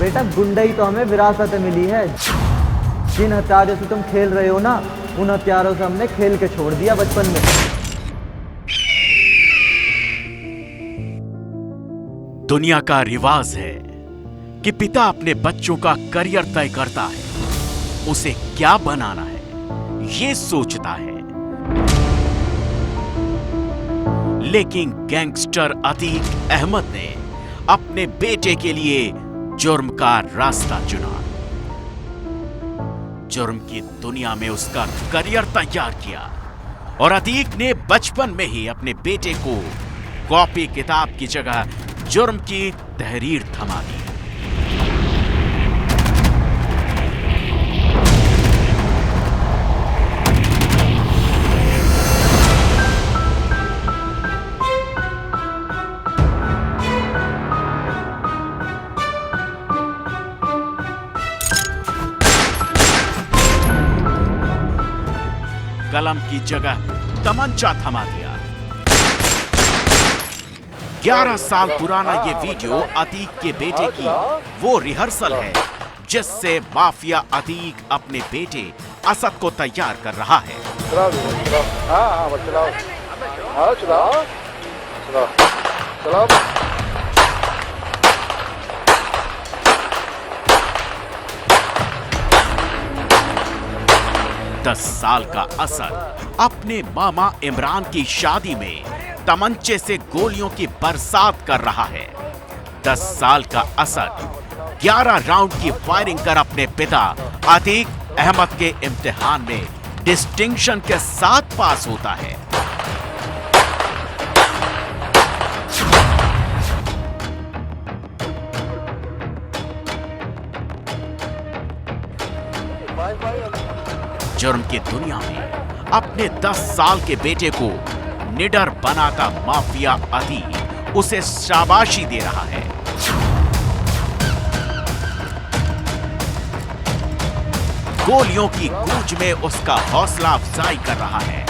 बेटा गुंडई तो हमें विरासत में मिली है। जिन हथियारों से तुम खेल रहे हो ना, उन हथियारों से हमने खेल के छोड़ दिया बचपन में। दुनिया का रिवाज है कि पिता अपने बच्चों का करियर तय करता है, उसे क्या बनाना है ये सोचता है। लेकिन गैंगस्टर अतीक अहमद ने अपने बेटे के लिए जुर्म का रास्ता चुना। जुर्म की दुनिया में उसका करियर तैयार किया और अतीक ने बचपन में ही अपने बेटे को कॉपी किताब की जगह जुर्म की तहरीर थमा दी। कलम की जगह तमंचा थमा दिया। 11 साल पुराना ये वीडियो अतीक के बेटे की वो रिहर्सल है जिससे माफिया अतीक अपने बेटे असद को तैयार कर रहा है। दस साल का असद अपने मामा इमरान की शादी में तमंचे से गोलियों की बरसात कर रहा है। 10 साल का असद 11 राउंड की फायरिंग कर अपने पिता अतीक अहमद के इम्तिहान में डिस्टिंक्शन के साथ पास होता है। जुर्म की दुनिया में अपने 10 साल के बेटे को निडर बनाता माफिया अतीक उसे शाबाशी दे रहा है। गोलियों की गूंज में उसका हौसला अफजाई कर रहा है।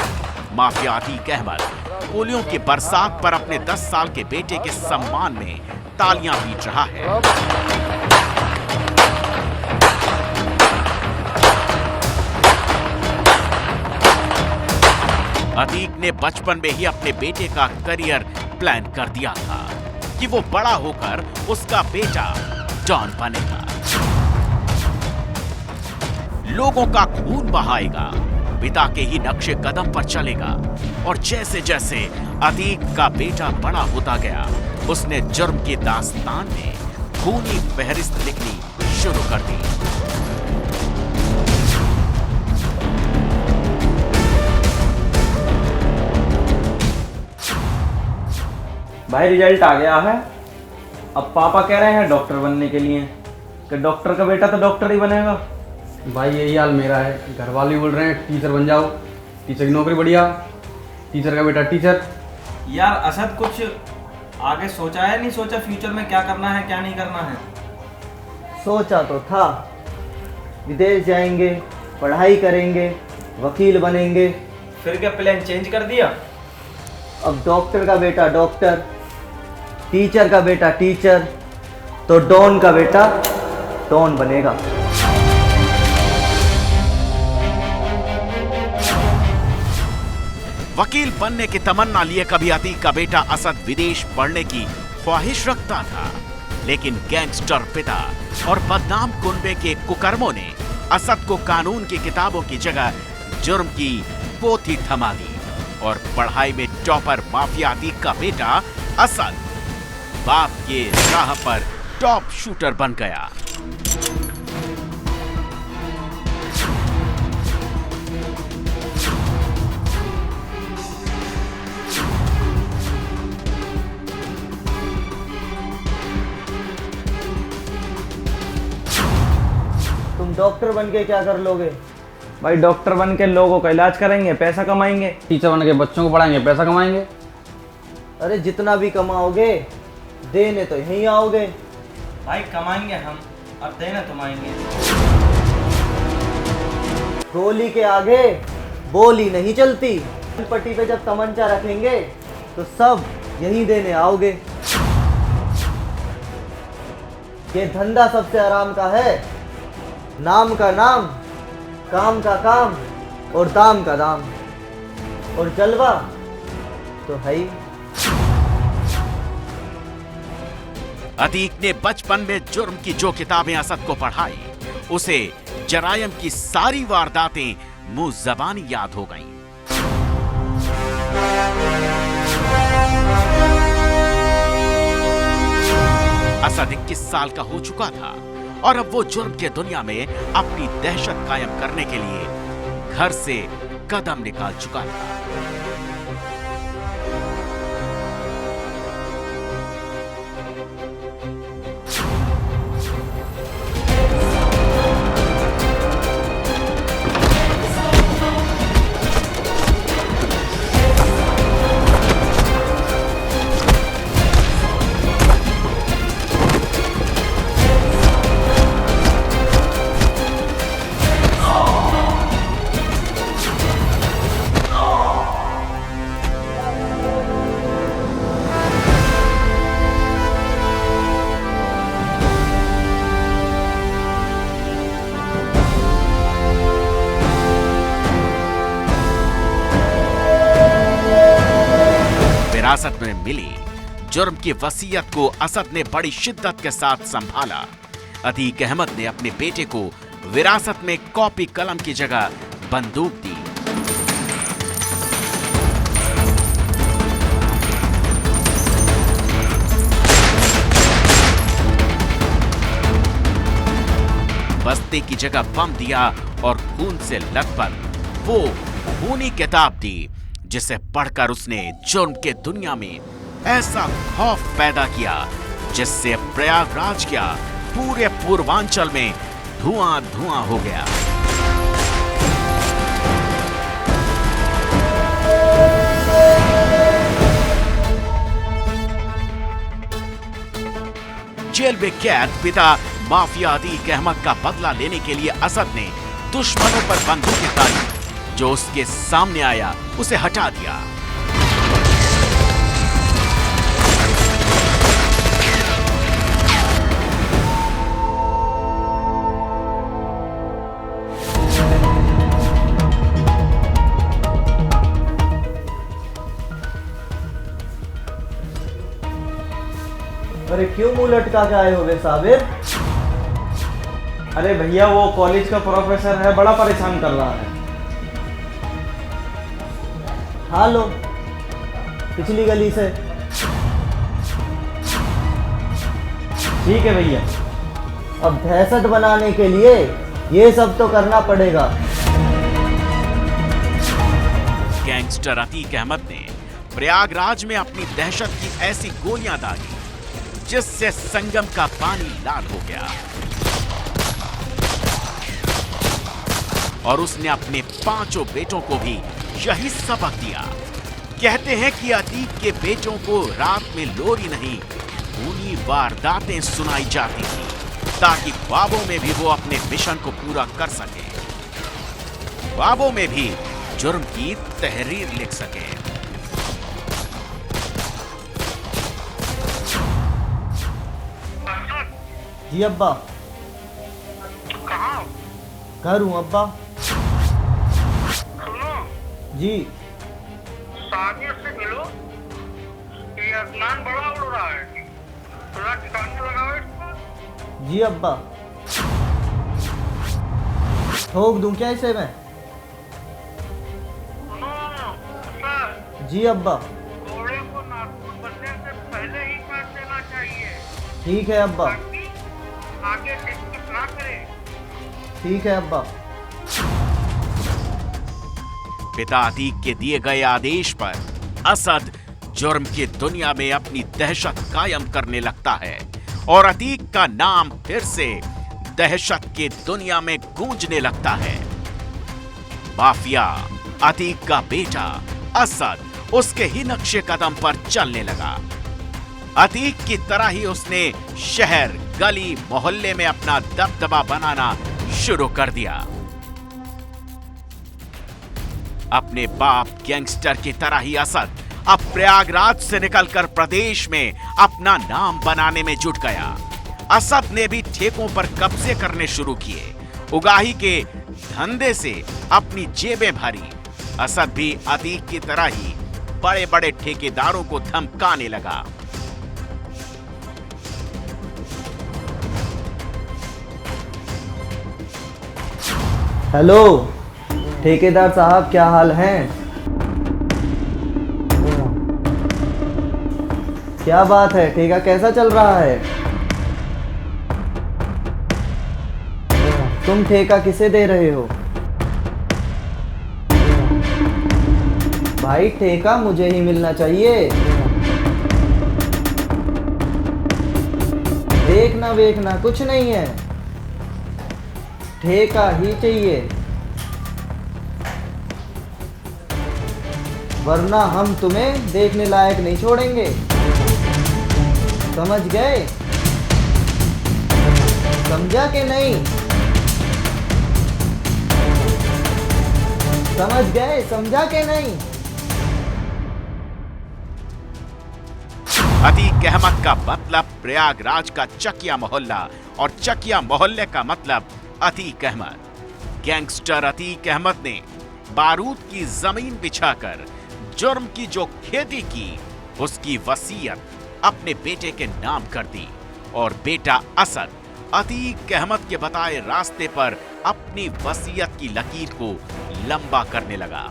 माफिया अतीक अहमद गोलियों की बरसात पर अपने 10 साल के बेटे के सम्मान में तालियां पीट रहा है। अतीक ने बचपन में ही अपने बेटे का करियर प्लान कर दिया था कि वो बड़ा होकर उसका बेटा डॉन बनेगा, लोगों का खून बहाएगा, पिता के ही नक्शे कदम पर चलेगा। और जैसे जैसे अतीक का बेटा बड़ा होता गया, उसने जुर्म की दास्तान में खूनी फहरिस्त लिखनी शुरू कर दी। भाई रिजल्ट आ गया है। अब पापा कह रहे हैं डॉक्टर बनने के लिए, कि डॉक्टर का बेटा तो डॉक्टर ही बनेगा। भाई यही हाल मेरा है। घर वाले बोल रहे हैं टीचर बन जाओ, टीचर की नौकरी बढ़िया, टीचर का बेटा टीचर। यार असद कुछ आगे सोचा है? नहीं सोचा फ्यूचर में क्या करना है क्या नहीं करना है? सोचा तो था, विदेश जाएंगे, पढ़ाई करेंगे, वकील बनेंगे। फिर क्या प्लान चेंज कर दिया? अब डॉक्टर का बेटा डॉक्टर, टीचर का बेटा टीचर, तो डॉन का बेटा डॉन बनेगा। वकील बनने की तमन्ना लिए कभी अतीक का बेटा असद विदेश पढ़ने की ख्वाहिश रखता था, लेकिन गैंगस्टर पिता और बदनाम कुनबे के कुकर्मों ने असद को कानून की किताबों की जगह जुर्म की पोथी थमा दी और पढ़ाई में टॉपर माफिया अतीक का बेटा असद बाप के राह पर टॉप शूटर बन गया। तुम डॉक्टर बन के क्या कर लोगे? भाई डॉक्टर बन के लोगों का इलाज करेंगे, पैसा कमाएंगे। टीचर बन के बच्चों को पढ़ाएंगे, पैसा कमाएंगे। अरे जितना भी कमाओगे देने तो यहीं आओगे। भाई कमाएंगे हम, अब देना तुम आएंगे। गोली के आगे बोली नहीं चलती। पट्टी पे जब तमंचा रखेंगे तो सब यहीं देने आओगे। ये धंधा सबसे आराम का है। नाम का नाम, काम का काम और दाम का दाम, और जलवा तो है ही। अतीक ने बचपन में जुर्म की जो किताबें असद को पढ़ाई, उसे जरायम की सारी वारदातें मुंह जबानी याद हो गईं। असद 21 साल का हो चुका था और अब वो जुर्म के दुनिया में अपनी दहशत कायम करने के लिए घर से कदम निकाल चुका था। विरासत में मिली जुर्म की वसीयत को असद ने बड़ी शिद्दत के साथ संभाला। अतीक अहमद ने अपने बेटे को विरासत में कॉपी कलम की जगह बंदूक दी। बस्ते की जगह बम दिया और खून से लथपथ वो खूनी किताब दी, जिसे पढ़कर उसने जुर्म के दुनिया में ऐसा खौफ पैदा किया जिससे प्रयागराज क्या पूरे पूर्वांचल में धुआं धुआं हो गया। जेल में कैद पिता माफिया अतीक अहमद का बदला लेने के लिए असद ने दुश्मनों पर बंदूकें तानी। जो उसके सामने आया उसे हटा दिया। अरे क्यों मुंह लटका के आए हो बे साबिर? अरे भैया वो कॉलेज का प्रोफेसर है, बड़ा परेशान कर रहा है। हाँ लो, पिछली गली से। ठीक है भैया। अब दहशत बनाने के लिए ये सब तो करना पड़ेगा। गैंगस्टर अतीक अहमद ने प्रयागराज में अपनी दहशत की ऐसी गोलियां दागी जिससे संगम का पानी लाल हो गया और उसने अपने 5 बेटों को भी यही सबक दिया। कहते हैं कि अतीक के बेटों को रात में लोरी नहीं, खूनी वारदातें सुनाई जाती थी ताकि ख्वाबों में भी वो अपने मिशन को पूरा कर सके, ख्वाबों में भी जुर्म की तहरीर लिख सके। जी अब्बा। कहाँ? घर हूँ अब्बा। सुनो, जी। साजिद से मिलो। ये आसमान बड़ा उड़ रहा है, थोड़ा ठिकाने लगाओ इसको। जी अब्बा। ठोक दूं क्या इसे मैं? सुनो सर, जी अब्बा। घोड़े को नाखून बनने से पहले ही काट देना चाहिए ठीक है अब्बा। ताकि आगे दिक्कत ना करे। ठीक है अब्बा। पिता अतीक के दिए गए आदेश पर असद जुर्म की दुनिया में अपनी दहशत कायम करने लगता है और अतीक का नाम फिर से दहशत की दुनिया में गूंजने लगता है। माफिया अतीक का बेटा असद उसके ही नक्शे कदम पर चलने लगा। अतीक की तरह ही उसने शहर, गली, मोहल्ले में अपना दबदबा बनाना शुरू कर दिया। अपने बाप गैंगस्टर की तरह ही असद अब प्रयागराज से निकलकर प्रदेश में अपना नाम बनाने में जुट गया। असद ने भी ठेकों पर कब्जे करने शुरू किए। उगाही के धंधे से अपनी जेबें भरी। असद भी अतीक की तरह ही बड़े बड़े ठेकेदारों को धमकाने लगा। हेलो ठेकेदार साहब, क्या हाल है? क्या बात है, ठेका कैसा चल रहा है? तुम ठेका किसे दे रहे हो? भाई ठेका मुझे ही मिलना चाहिए। देखना वेखना कुछ नहीं है, ठेका ही चाहिए, वरना हम तुम्हें देखने लायक नहीं छोड़ेंगे। समझ गए? समझा कि नहीं? समझ गए? समझा कि नहीं? अतीक अहमद का मतलब प्रयागराज का चकिया मोहल्ला और चकिया मोहल्ले का मतलब अतीक अहमद। गैंगस्टर अतीक अहमद ने बारूद की जमीन बिछाकर जुर्म की जो खेती की, उसकी वसीयत अपने बेटे के नाम कर दी और बेटा असद अतीक अहमद के बताए रास्ते पर अपनी वसीयत की लकीर को लंबा करने लगा।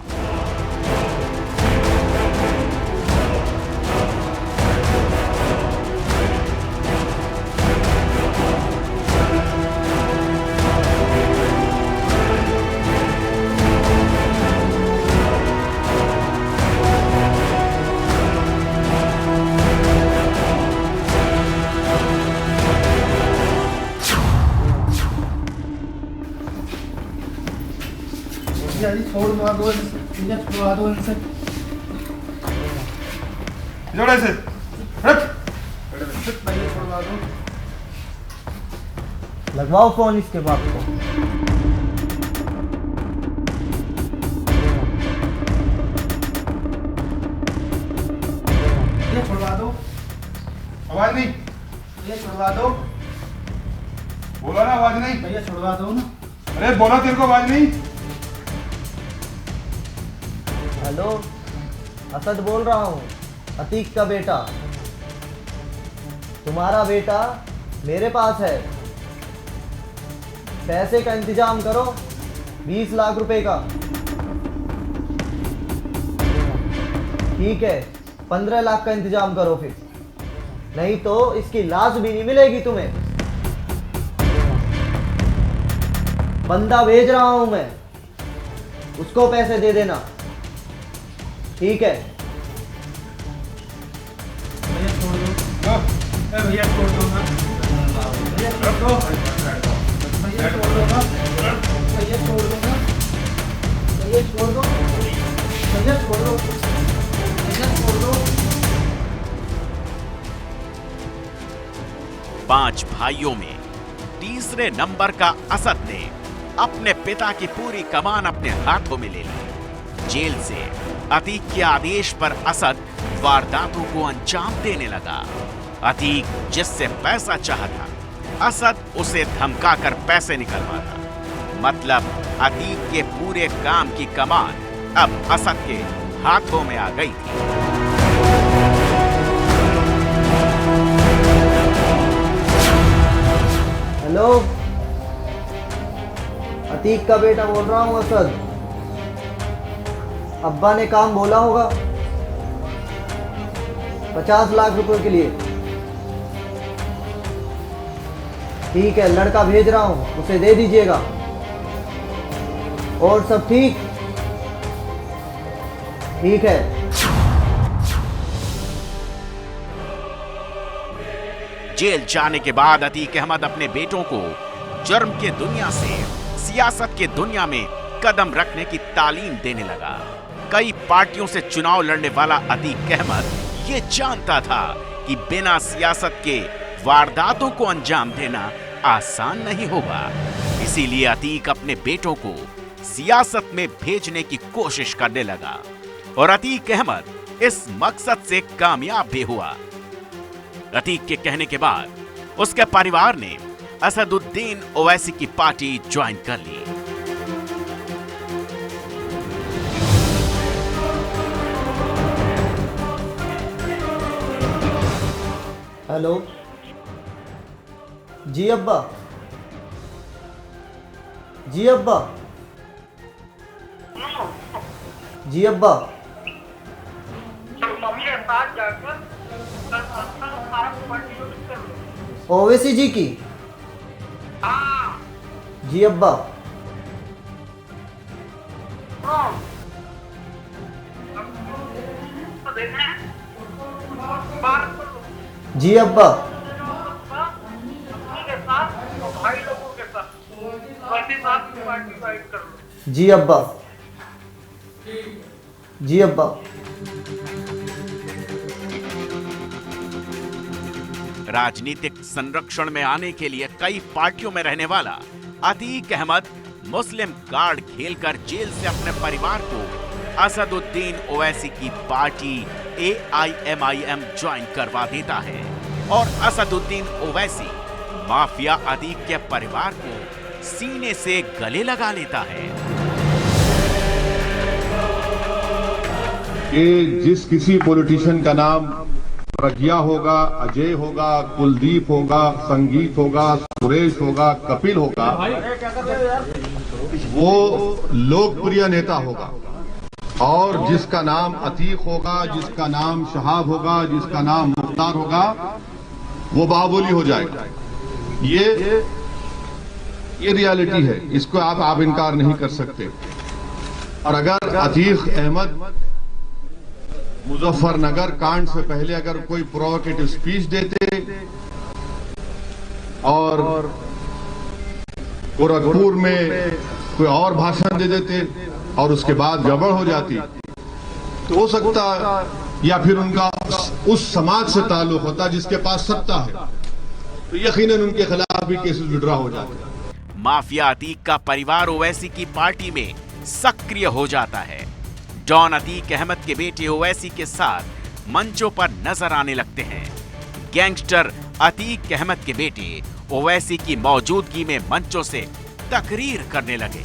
छोड़वा दो इनसे। जोड़े से हट। छोड़वा दो। लगवाओ फोन इसके बाप को। ये छोड़वा दो। आवाज नहीं। ये छोड़वा दो। बोला ना आवाज नहीं। भैया छोड़वा दो ना। अरे बोला तेरे को आवाज नहीं। हेलो, असद बोल रहा हूँ, अतीक का बेटा। तुम्हारा बेटा मेरे पास है, पैसे का इंतजाम करो, 20 लाख रुपए का। ठीक है, 15 लाख का इंतजाम करो फिर, नहीं तो इसकी लाश भी नहीं मिलेगी तुम्हें। बंदा भेज रहा हूं मैं, उसको पैसे दे देना, ठीक है? भैया छोड़ दो। भैया छोड़ दो ना। भैया छोड़ दो। भैया छोड़ दो ना। भैया छोड़ दो ना। भैया छोड़ दो। भैया छोड़ दो। भैया छोड़ दो। 5 भाइयों में तीसरे नंबर का असद ने अपने पिता की पूरी कमान अपने हाथों में ले ली। जेल से अतीक के आदेश पर असद वारदातों को अंजाम देने लगा। अतीक जिससे पैसा चाहता, असद उसे धमकाकर पैसे निकलवाता। मतलब अतीक के पूरे काम की कमान अब असद के हाथों में आ गई थी। हेलो, अतीक का बेटा बोल रहा हूँ असद। अब्बा ने काम बोला होगा 50 लाख रुपए के लिए। ठीक है, लड़का भेज रहा हूं, उसे दे दीजिएगा। और सब ठीक है। जेल जाने के बाद अतीक अहमद अपने बेटों को जुर्म के दुनिया से सियासत के दुनिया में कदम रखने की तालीम देने लगा। कई पार्टियों से चुनाव लड़ने वाला अतीक अहमद ये जानता था कि बिना सियासत के वारदातों को अंजाम देना आसान नहीं होगा। इसीलिए अतीक अपने बेटों को सियासत में भेजने की कोशिश करने लगा और अतीक अहमद इस मकसद से कामयाब भी हुआ। अतीक के कहने के बाद उसके परिवार ने असदुद्दीन ओवैसी की पार्टी ज्वाइन कर ली। हेलो जी अब्बा, जी अब्बा, जी अब्बा। मम्मी के साथ जाकर कल सारा पार्टी यूज कर लो। ओवैसी जी की? हाँ जी अब्बा। बात करो जी अब्बा। मम्मी के साथ और भाई लोगों के साथ वैसे साथ में पार्टी वाइट कर लो। जी अब्बा, जी अब्बा। राजनीतिक संरक्षण में आने के लिए कई पार्टियों में रहने वाला अतीक अहमद मुस्लिम कार्ड खेलकर जेल से अपने परिवार को असदुद्दीन ओवैसी की पार्टी AIMIM ज्वाइन करवा देता है और असदुद्दीन ओवैसी माफिया अतीक के परिवार को सीने से गले लगा लेता है। कि जिस किसी पॉलिटिशियन का नाम प्रज्ञा होगा, अजय होगा, कुलदीप होगा, संगीत होगा, सुरेश होगा, कपिल होगा, वो लोकप्रिय नेता होगा। और जिसका नाम अतीक होगा, जिसका नाम शहाब होगा, जिसका नाम मुख्तार होगा, वो बाहुबली हो जाएगा। ये रियलिटी है, इसको आप इनकार नहीं कर सकते। और अगर अतीक अहमद मुजफ्फरनगर कांड से पहले अगर कोई प्रोवोकेटिव स्पीच देते और गोरखपुर में कोई और भाषण दे देते और उसके बाद गड़बड़ हो जाती, तो हो सकता या फिर उनका उस समाज से ताल्लुक होता जिसके पास सत्ता है, तो यकीनन उनके खिलाफ भी केसेस विड्रॉ हो जाते। माफिया अतीक का परिवार ओवैसी की पार्टी में सक्रिय हो जाता है। डॉन अतीक अहमद के बेटे ओवैसी के साथ मंचों पर नजर आने लगते हैं। गैंगस्टर अतीक अहमद के बेटे ओवैसी की मौजूदगी में मंचों से तकरीर करने लगे।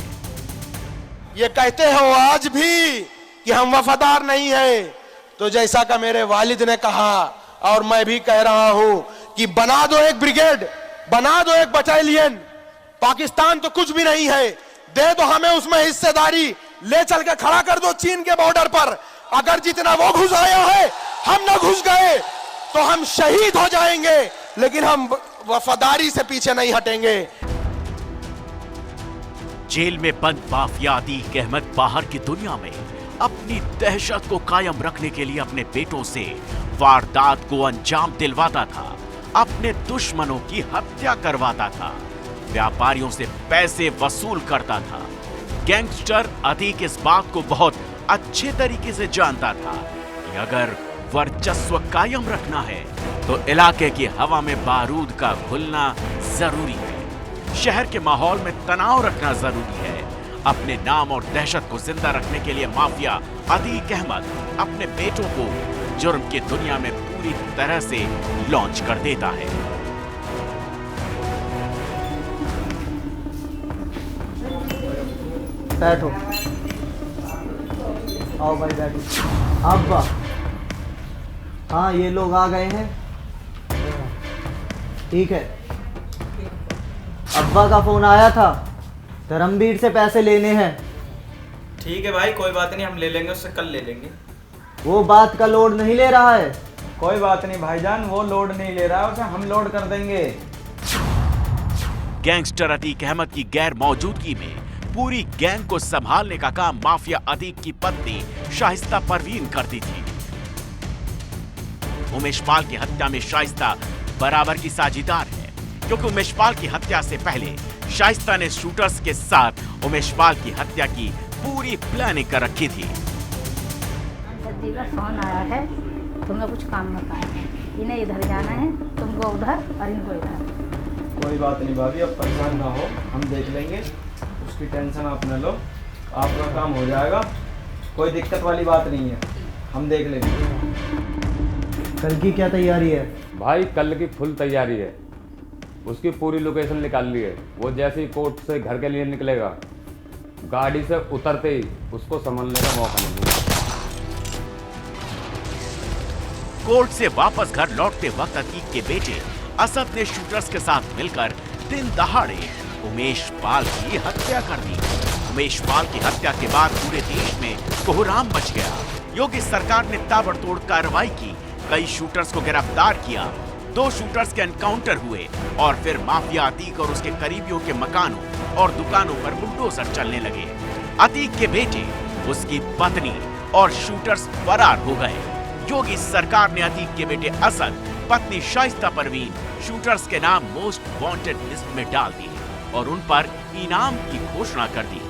ये कहते हैं वो आज भी कि हम वफादार नहीं है, तो जैसा का मेरे वालिद ने कहा और मैं भी कह रहा हूं कि बना दो एक ब्रिगेड, बना दो एक बटालियन। पाकिस्तान तो कुछ भी नहीं है, दे दो हमें उसमें हिस्सेदारी, ले चल के खड़ा कर दो चीन के बॉर्डर पर। अगर जितना वो घुस आया है हम न घुस गए तो हम शहीद हो जाएंगे, लेकिन हम वफादारी से पीछे नहीं हटेंगे। जेल में बंद माफिया अतीक अहमद बाहर की दुनिया में अपनी दहशत को कायम रखने के लिए अपने बेटों से वारदात को अंजाम दिलवाता था, अपने दुश्मनों की हत्या करवाता था, व्यापारियों से पैसे वसूल करता था। गैंगस्टर अतीक इस बात को बहुत अच्छे तरीके से जानता था कि अगर वर्चस्व कायम रखना है तो इलाके की हवा में बारूद का घुलना जरूरी है। शहर के माहौल में तनाव रखना जरूरी है। अपने नाम और दहशत को जिंदा रखने के लिए माफिया अतीक अहमद अपने बेटों को जुर्म की दुनिया में पूरी तरह से लॉन्च कर देता है। बैठो, आओ भाई बैठो। अब्बा, हाँ ये लोग आ गए हैं, ठीक है। अब्बा का फोन आया था, धर्मवीर से पैसे लेने हैं। ठीक है भाई, कोई बात नहीं, हम ले लेंगे उससे, कल ले लेंगे। वो बात का लोड नहीं ले रहा है। कोई बात नहीं भाईजान, वो लोड नहीं ले रहा है, उसे हम लोड कर देंगे। गैंगस्टर अतीक अहमद की गैर मौजूदगी में पूरी गैंग को संभालने का काम माफिया अतीक की पत्नी शाइस्ता परवीन करती थी। उमेशपाल की हत्या में शाइस्ता बराबर की साझीदार है, क्योंकि उमेशपाल की हत्या से पहले शाइस्ता ने शूटर्स के साथ उमेशपाल की हत्या की पूरी प्लानिंग कर रखी थी। दद्दी का फोन आया है, तुम्हें कुछ काम बताया है, इन्हें इधर जाना है, तुमको उधर और इनको इधर। कोई बात नहीं भाभी, अब परेशान ना हो, हम देख लेंगे, उसकी टेंशन आप न लो, आपका काम हो जाएगा, कोई दिक्कत वाली बात नहीं है, हम देख लेंगे। कल की क्या तैयारी है? भाई कल की फुल तैयारी है, उसकी पूरी लोकेशन निकाल ली है। वो जैसे ही कोर्ट से घर के लिए निकलेगा, गाड़ी से उतरते ही उसको समझने का मौका नहीं मिलेगा। कोर्ट से वापस घर लौटते वक्त अतीक के बेटे असद ने शूटर्स के साथ मिलकर दिन दहाड़े उमेश पाल की हत्या कर दी। उमेश पाल की हत्या के बाद पूरे देश में कोहराम मच गया। योगी सरकार ने ताबड़तोड़ कार्रवाई की, कई शूटर्स को गिरफ्तार किया, 2 शूटर्स के एनकाउंटर हुए और फिर माफिया अतीक और उसके करीबियों के मकानों और दुकानों पर बुलडोजर चलने लगे। अतीक के बेटे, उसकी पत्नी और शूटर्स फरार हो गए। योगी सरकार ने अतीक के बेटे असद, पत्नी शाइस्ता परवीन शूटर्स के नाम मोस्ट वांटेड लिस्ट में डाल दिए और उन पर इनाम की घोषणा कर दी।